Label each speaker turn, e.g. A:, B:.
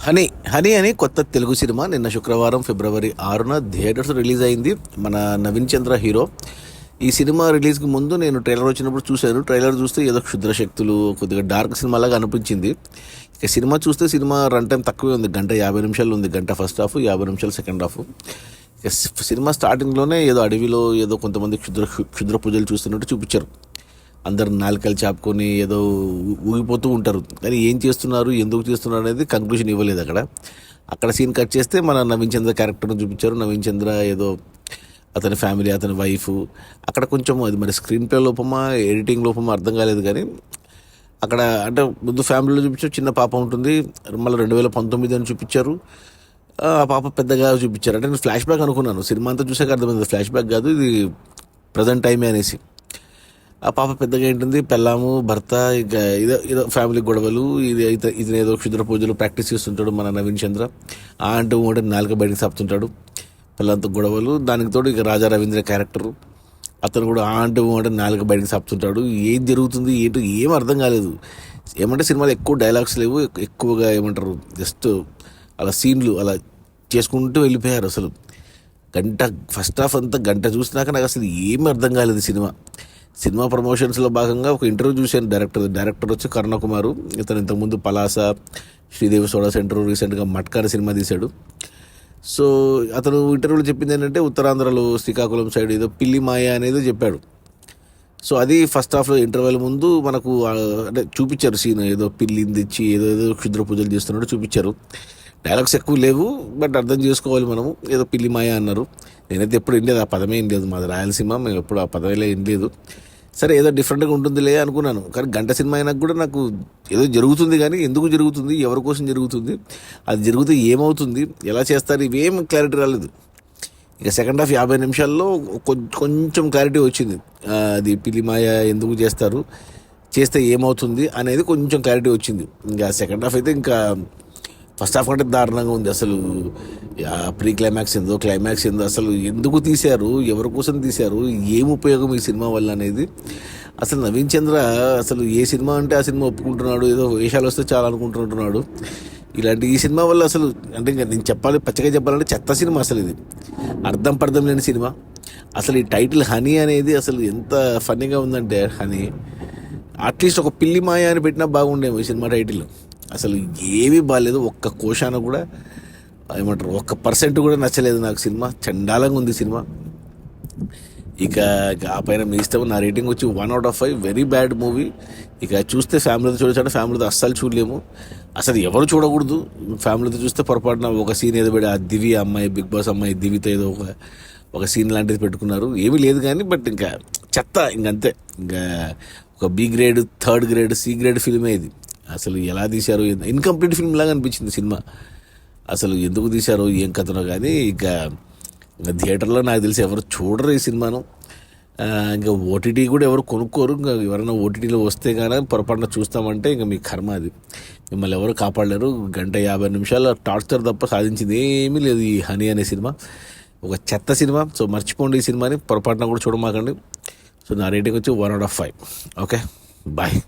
A: Honey honey అని కొత్త Telugu cinema నిన్న శుక్రవారం ఫిబ్రవరి 6న థియేటర్స్ రిలీజ్ అయింది. మన నవీన్ చంద్ర హీరో. ఈ సినిమా రిలీజ్కి ముందు నేను ట్రైలర్ వచ్చినప్పుడు చూశాను. ట్రైలర్ చూస్తే ఏదో క్షుద్ర శక్తులు, కొద్దిగా డార్క్ సినిమా లాగా అనిపించింది. ఇక సినిమా చూస్తే సినిమా రన్ టైం తక్కువే ఉంది, 1:50 ఉంది. గంట ఫస్ట్ హాఫ్, 50 నిమిషాలు సెకండ్ హాఫ్. ఇక సినిమా స్టార్టింగ్లోనే ఏదో అడవిలో ఏదో కొంతమంది క్షుద్ర పూజలు చూస్తున్నట్టు చూపించారు. అందరు నాలుకలు చాపుకొని ఏదో ఊగిపోతూ ఉంటారు, కానీ ఏం చేస్తున్నారు, ఎందుకు చేస్తున్నారు అనేది కంక్లూషన్ ఇవ్వలేదు. అక్కడ సీన్ కట్ చేస్తే మన నవీన్ చంద్ర క్యారెక్టర్ను చూపించారు. నవీన్ చంద్ర ఏదో అతని ఫ్యామిలీ, అతని వైఫ్. అక్కడ కొంచెం అది మరి స్క్రీన్ ప్లే లోపమా, ఎడిటింగ్ లోపమా అర్థం కాలేదు. కానీ అక్కడ అంటే ముందు ఫ్యామిలీలో చూపించారు, చిన్న పాప ఉంటుంది. మళ్ళీ 2019 అని చూపించారు. ఆ పాప పెద్దగా చూపించారు. అంటే నేను ఫ్లాష్ బ్యాక్ అనుకున్నాను, సినిమా అంతా చూసాక అర్థమైంది ఫ్లాష్ బ్యాక్ కాదు, ఇది ప్రజెంట్ టైమే అనేసి. ఆ పాప పెద్దగా ఏంటుంది, పెళ్ళాము, భర్త, ఇక ఏదో ఫ్యామిలీ గొడవలు. ఇది ఏదో క్షుద్ర పూజలు ప్రాక్టీస్ చేస్తుంటాడు మన నవీన్ చంద్ర. అంటూ ఉంటే నాలుక బయటకు సాపుతుంటాడు, పిల్లలతో గొడవలు. దానికి తోడు ఇక రాజా రవీంద్ర క్యారెక్టరు, అతను కూడా అంటూ ఉంటే నాలుక బయటకు సాపుతుంటాడు. ఏం జరుగుతుంది ఏంటో ఏం అర్థం కాలేదు. ఏమంటే సినిమాలో ఎక్కువ డైలాగ్స్ లేవు, ఎక్కువగా ఏమంటారు జస్ట్ అలా సీన్లు అలా చేసుకుంటూ వెళ్ళిపోయారు. అసలు గంట ఫస్ట్ హాఫ్ అంతా గంట చూసినాక నాకు అసలు ఏమీ అర్థం కాలేదు. సినిమా ప్రమోషన్స్లో భాగంగా ఒక ఇంటర్వ్యూ చూశాను. డైరెక్టర్ వచ్చి కరుణకుమారు. ఇతను ఇంతకుముందు పలాస, శ్రీదేవి సోడా సెంటర్, రీసెంట్గా మట్కార సినిమా తీశాడు. సో అతను ఇంటర్వ్యూలో చెప్పింది ఏంటంటే ఉత్తరాంధ్రలో శ్రీకాకుళం సైడ్ ఏదో పిల్లి మాయ అనేది చెప్పాడు. సో అది ఫస్ట్ హాఫ్లో ఇంటర్వెల్ ముందు మనకు అంటే చూపించారు సీన్, ఏదో పిల్లిని తెచ్చి ఏదో క్షుద్ర పూజలు చేస్తున్నట్టు చూపించారు. డైలాగ్స్ ఎక్కువ లేవు, బట్ అర్థం చేసుకోవాలి మనము. ఏదో పిల్లి మాయ అన్నారు. నేనైతే ఎప్పుడు వినలేదు, ఆ పదమే వినలేదు. మాది రాయలసీమ, మేము ఎప్పుడు ఆ పదమే వినలేదు. సరే ఏదో డిఫరెంట్గా ఉంటుందిలే అనుకున్నాను. కానీ గంట సినిమా అయినా కూడా నాకు ఏదో జరుగుతుంది, కానీ ఎందుకు జరుగుతుంది, ఎవరి కోసం జరుగుతుంది, అది జరిగితే ఏమవుతుంది, ఎలా చేస్తారు, ఇవేం క్లారిటీ రాలేదు. ఇక సెకండ్ హాఫ్ 50 నిమిషాల్లో కొంచెం క్లారిటీ వచ్చింది. అది పిల్లి మాయ ఎందుకు చేస్తారు, చేస్తే ఏమవుతుంది అనేది కొంచెం క్లారిటీ వచ్చింది. ఇంకా సెకండ్ హాఫ్ అయితే ఇంకా ఫస్ట్ హాఫ్ కంటే దారుణంగా ఉంది. అసలు ప్రీ క్లైమాక్స్ ఏందో, క్లైమాక్స్ ఏందో, అసలు ఎందుకు తీశారు, ఎవరి కోసం తీశారు, ఏం ఉపయోగం ఈ సినిమా వల్ల అనేది. అసలు నవీన్ చంద్ర అసలు ఏ సినిమా అంటే ఆ సినిమా ఒప్పుకుంటున్నాడు, ఏదో వేషాలు వస్తే చాలా అనుకుంటుంటున్నాడు. ఇలాంటి ఈ సినిమా వల్ల అసలు అంటే ఇంకా నేను పచ్చగా చెప్పాలంటే చెత్త సినిమా. అసలు ఇది అర్థం లేని సినిమా. అసలు ఈ టైటిల్ హనీ అనేది అసలు ఎంత ఫన్నీగా ఉందంటే, హనీ అట్లీస్ట్ ఒక పిల్లి మాయ అని పెట్టినా బాగుండేమో ఈ సినిమా టైటిల్. అసలు ఏమీ బాగాలేదు, ఒక్క కోశాన కూడా ఏమంటారు 1% కూడా నచ్చలేదు నాకు సినిమా. చండాలంగా ఉంది సినిమా. ఇక ఆ పైన మీ ఇష్టం. నా రేటింగ్ వచ్చి 1/5. Very bad movie. ఇక చూస్తే ఫ్యామిలీతో చూడొచ్చు, ఫ్యామిలీతో అస్సలు చూడలేము. అసలు ఎవరు చూడకూడదు. ఫ్యామిలీతో చూస్తే పొరపాటున ఒక సీన్ ఏదో పెట్టి, ఆ దివి అమ్మాయి, బిగ్ బాస్ అమ్మాయి దివితో ఏదో ఒక సీన్ లాంటిది పెట్టుకున్నారు. ఏమీ లేదు కానీ, బట్ ఇంకా చెత్త, ఇంకంతే. ఇంకా ఒక B grade, 3rd grade, C grade ఫిల్మే ఇది. అసలు ఎలా తీశారో, ఇన్కంప్లీట్ ఫిల్మ్ లాగా అనిపించింది సినిమా. అసలు ఎందుకు తీశారో ఏం కథనో కానీ. ఇక థియేటర్లో నాకు తెలిసి ఎవరు చూడరు ఈ సినిమాను. ఇంకా OTT కూడా ఎవరు కొనుక్కోరు. ఇంకా ఎవరైనా OTTలో వస్తే కానీ పొరపాటున చూస్తామంటే ఇంకా మీ కర్మ అది. మిమ్మల్ని ఎవరు కాపాడలేరు. 1:50 నిమిషాల టార్చర్ తప్ప సాధించింది ఏమీ లేదు ఈ హనీ అనే సినిమా. ఒక చెత్త సినిమా. సో మర్చిపోండి ఈ సినిమాని, పొరపాటున కూడా చూడమాకండి. సో నా రేటింగ్ వచ్చి 1/5. Okay, bye.